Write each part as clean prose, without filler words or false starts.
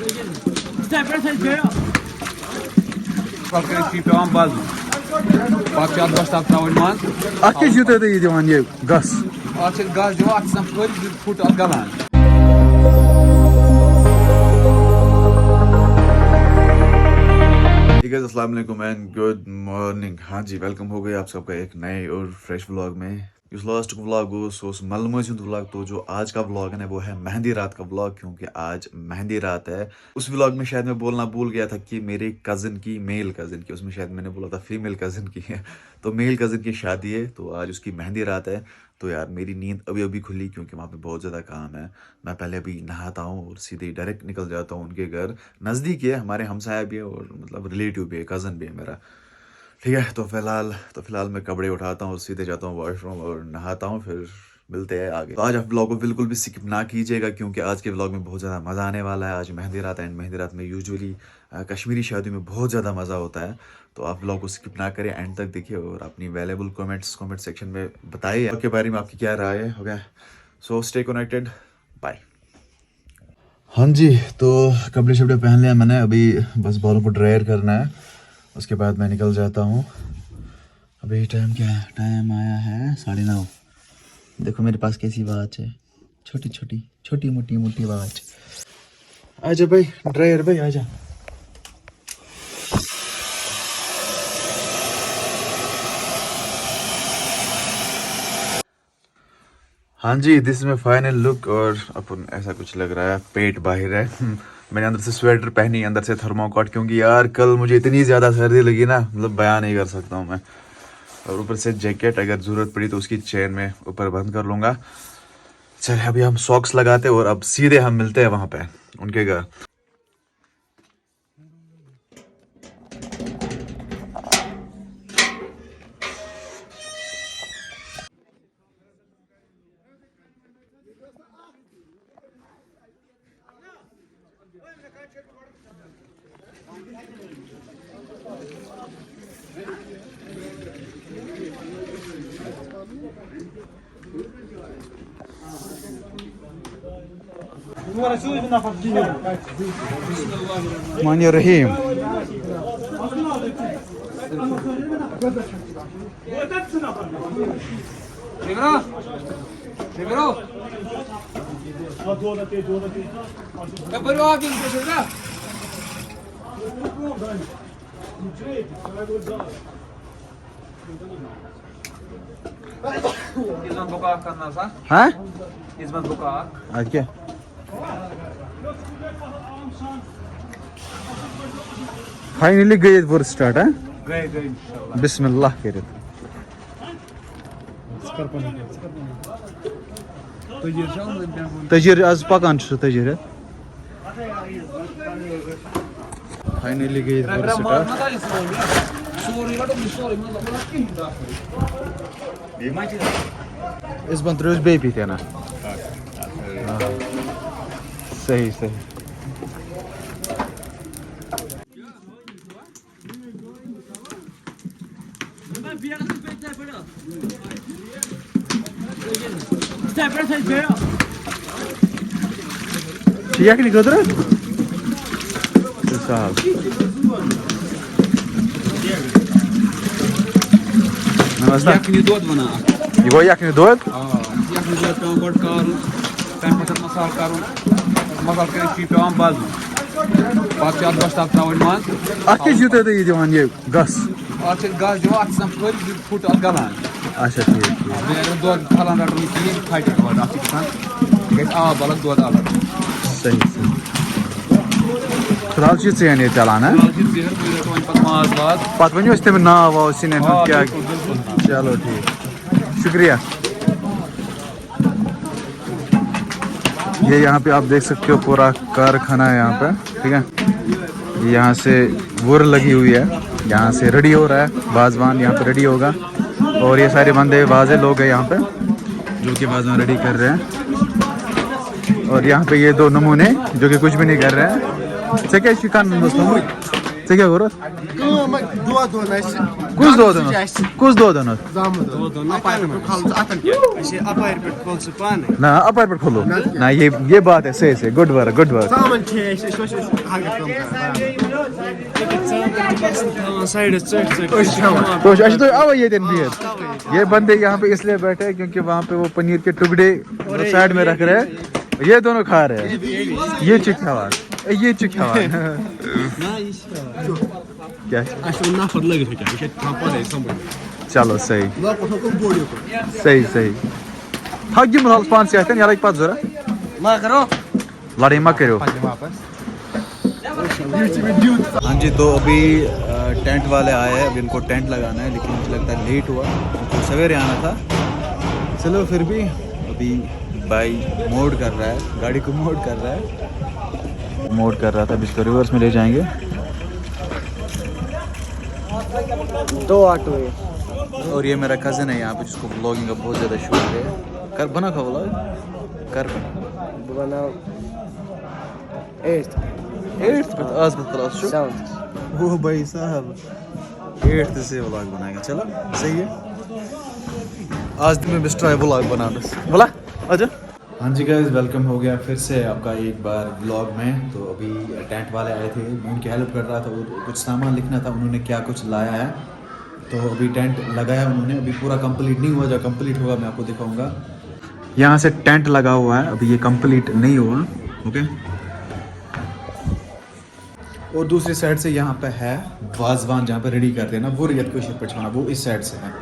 ये गस अस्सलाम वालेकुम एंड गुड मॉर्निंग। हाँ जी, वेलकम हो गए आप सबका एक नए और फ्रेश व्लॉग में। इस लास्ट व्लॉग मलमज व्लॉग, तो जो आज का व्लॉग है ना वो है मेहंदी रात का व्लॉग, क्योंकि आज मेहंदी रात है। उस व्लॉग में शायद मैं बोलना भूल गया था कि मेरे कज़न की, मेल कज़न की, उसमें शायद मैंने बोला था फीमेल कज़न की है, तो मेल कज़न की शादी है, तो आज उसकी मेहंदी रात है। तो यार मेरी नींद अभी अभी खुली, क्योंकि वहाँ पे बहुत ज़्यादा काम है। मैं पहले अभी नहाता हूँ और सीधे डायरेक्ट निकल जाता हूँ उनके घर। नज़दीक है, हमारे हमसाया भी है और मतलब रिलेटिव भी है, कज़न भी है मेरा। ठीक है, तो फिलहाल मैं कपड़े उठाता हूँ, सीधे जाता हूँ वॉशरूम और नहाता हूँ, फिर मिलते हैं आगे। तो आज आप व्लॉग को बिल्कुल भी स्किप ना कीजिएगा, क्योंकि आज के व्लॉग में बहुत ज़्यादा मज़ा आने वाला है। आज मेहंदी रात है एंड मेहंदी रात में यूजुअली कश्मीरी शादी में बहुत ज़्यादा मज़ा होता है। तो आप व्लॉग को स्किप ना करें, एंड तक देखिए और अपनी वैल्यूएबल कमेंट सेक्शन में बताइए आपके बारे में आपकी क्या राय है। Okay, so stay connected, bye. हाँ जी, तो कपड़े शपड़े पहन लिया मैंने, अभी बस बालों को ड्रायर करना है, उसके बाद मैं निकल जाता हूँ। अभी टाइम क्या है? टाइम आया है 9:30। देखो मेरे पास कैसी वॉच है, छोटी मोटी वॉच। आजा भाई ड्रायर भाई, आजा। हाँ जी, this is my final look, और अपन ऐसा कुछ लग रहा है, पेट बाहर है। मैंने अंदर से स्वेटर पहनी, अंदर से थर्मोकोट, क्योंकि यार कल मुझे इतनी ज़्यादा सर्दी लगी ना, मतलब बयान नहीं कर सकता हूँ मैं। और ऊपर से जैकेट, अगर ज़रूरत पड़ी तो उसकी चेन में ऊपर बंद कर लूँगा। चल अभी हम सॉक्स लगाते और अब सीधे हम मिलते हैं वहाँ पे उनके घर। मानिया रहीम। हाँ आज क्या फाइनली गए वो स्टार्ट है, गए बिस्मिल्लाह करे तजीर आज पकान तजीर फाइनली गए वो स्टार्ट। इस बंद रोज बेबी थे ना, सही ठीक है निकल यखनी दो ये गस फुट गलान। अच्छा ठीक सही फिलहाल चेन चलान है, पत वन तम नाव वाव सिन क्या। चलो ठीक, शुक्रिया। ये यहाँ पे आप देख सकते हो पूरा कारखाना है यहाँ पे, ठीक है। यहाँ से वुर लगी हुई है, यहाँ से रेडी हो रहा है बाजवान, यहाँ पे रेडी होगा। और ये सारे बंदे वाजे लोग हैं यहाँ पे जो कि बाजवान रेडी कर रहे हैं। और यहाँ पे ये दो नमूने जो कि कुछ भी नहीं कर रहे हैं। Țe क्या करो? Kus donut? ना अपार पर खोलो ना ये बात है सही गुड वर्क तो अच्छा तो आओ ये दिन भी ये बंदे यहाँ पे इसलिए बैठे हैं क्योंकि वहाँ पे वो पनीर के टुकड़े साइड में रख रहे हैं ये दोनों खा रहे हैं ये चिकन क्या चलो सही थक गिम हाल पान से आते यार पत जरा लड़ाई मत करो हाँ जी तो अभी टेंट वाले आए हैं अभी इनको टेंट लगाना है लेकिन मुझे लगता है लेट हुआ तो सवेरे आना था चलो फिर भी अभी भाई मोड कर रहा है गाड़ी को मोड कर रहा था अभी इसको रिवर्स में ले जाएंगे दो ऑटो है और ये मेरा कज़न है यहाँ पे जिसको व्लॉगिंग का बहुत ज़्यादा शौक है कर बना खा व्लॉग कर बनाओ 8th पे आज क्लास शो वो भाई साहब 8th से व्लॉग बनाएगा चलो सही है आज दिन में मिस्टर है व्लॉग बनाना बोला आजा हाँ जी गाइस वेलकम हो गया फिर से आपका एक बार व्लॉग में तो अभी टेंट वाले आए थे मैं उनकी हेल्प कर रहा था वो कुछ सामान लिखना था उन्होंने क्या कुछ लाया है तो अभी टेंट लगाया उन्होंने अभी पूरा कंप्लीट नहीं हुआ जब कंप्लीट होगा मैं आपको दिखाऊंगा यहाँ से टेंट लगा हुआ है अभी ये कंप्लीट नहीं हुआ ओके और दूसरी साइड से यहाँ पे है वाजवान जहाँ पे रेडी करते हैं ना वो रियत को पछाना वो इस साइड से है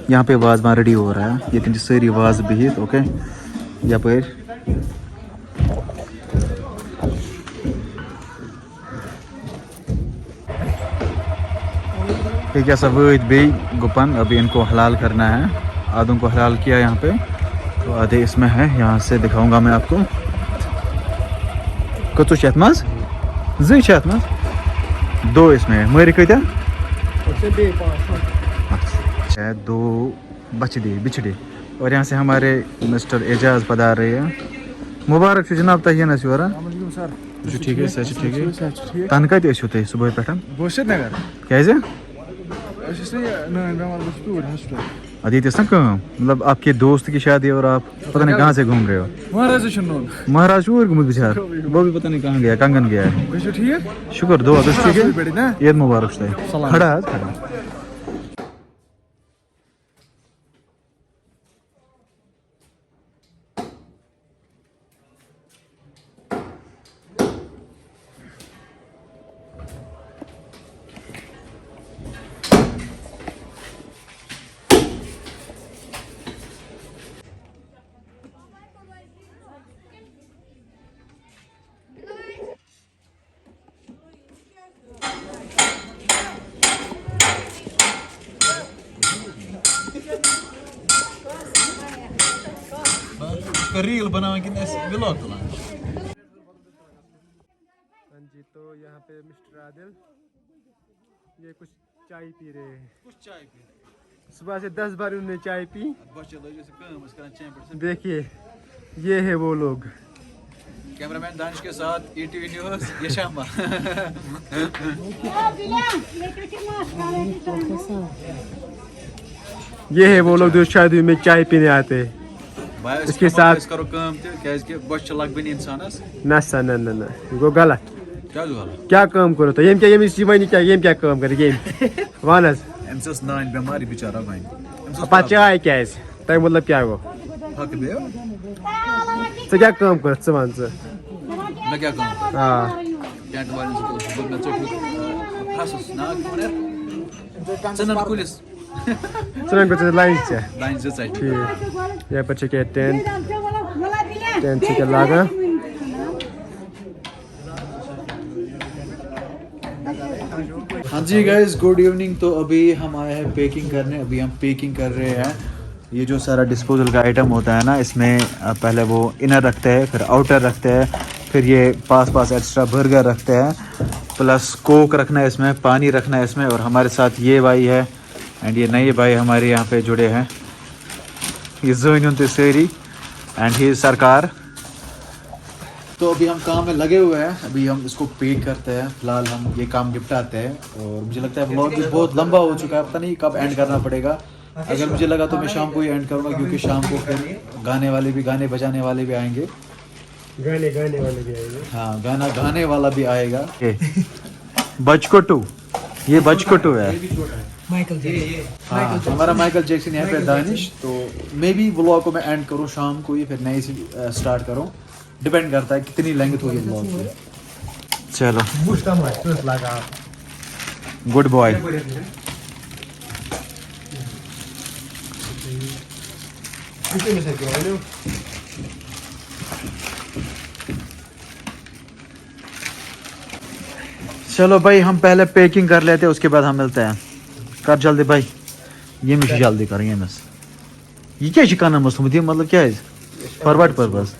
यहाँ पे वाजवान रेडी हो रहा है ये तीन सारी वाज बिहित ओके यहाँ पर एक ऐसा वैद भी गुपन अभी इनको हलाल करना है आधों को हलाल किया यहाँ पे तो आधे इसमें है यहाँ से दिखाऊंगा मैं आपको कतो शतमाज जी शतमाज दो इसमें है मेरी कहते हैं दो बिछड़े और यहाँ से हमारे मिस्टर एजाज पधार रहे हैं मुबारक जनाब तह नसर ठीक है सच ठीक है तन कत तुम सुबह पे क्या अदित ना मतलब आपके दोस्त की शादी और आप पता नहीं कहाँ से घूम रहे हो महाराज और घूम बेचार वो भी पता नहीं कहाँ गया कंगन गया है शुक्र दो ठीक है ईद मुबारक खड़ा रील बनावे कि व्लॉग बनावे हाँ जी तो यहाँ पे मिस्टर आदिल ये कुछ चाय पी रहे हैं सुबह से 10 बार उन्होंने चाय पी देखिए ये है वो लोग कैमरामैन दानिश के साथ ईटीवी न्यूज़ यशामा ये है वो लोग जो शादी में चाय पीने आते हैं इसके साथ करो काम के बच लग बन इंसानस ना गो गलत क्या काम करो तो क्या जीवन क्या काम करे वन अम्स नान बेमारी बेचारा वन पे चाय क्या तक मतलब क्या गो क्या काम कर वन मैं क्या काम हाँ टेंट वाले कुलिस लाइन ठीक यहाँ पर क्या टेंट से लागा हाँ जी गाइस गुड इवनिंग तो अभी हम आए हैं पैकिंग करने अभी हम पैकिंग कर रहे हैं ये जो सारा डिस्पोजल का आइटम होता है ना इसमें पहले वो इनर रखते हैं फिर आउटर रखते हैं फिर ये पास एक्स्ट्रा बर्गर रखते हैं प्लस कोक रखना है इसमें पानी रखना है इसमें और हमारे साथ ये भाई है एंड ये नए भाई हमारे यहाँ पे जुड़े हैं ये जोन तो सेरी एंड ही सरकार तो अभी हम काम में लगे हुए हैं, अभी हम इसको पैक करते हैं। फिलहाल हम ये काम निपटाते हैं और मुझे लगता है व्लॉग भी बहुत लंबा हो चुका है, पता नहीं कब एंड करना पड़ेगा। अगर मुझे लगा तो मैं शाम को ही एंड करूँगा, क्योंकि शाम को फिर गाने बजाने वाले भी आएंगे। गाने वाले भी आएंगे। हाँ, गाना गाने वाला भी आएगा। बचकोटू, ये बचकोटू है। हाँ, हमारा माइकल जैक्सन यहाँ पे दानिश। तो मे बी व्लॉग को मैं एंड करूँ शाम को ही, फिर नए से स्टार्ट करूँ, डिपेंड करता है कितनी लेंथ होगी व्लॉग की। चलो, गुड बॉय। चलो भाई, हम पहले पैकिंग कर लेते हैं, उसके बाद हम मिलते हैं। कर जल्दी भाई, ये मुझे जल्दी करेंगे। ये क्या शिकाना मसलूम, मतलब क्या है फॉरवर्ड पर्पस।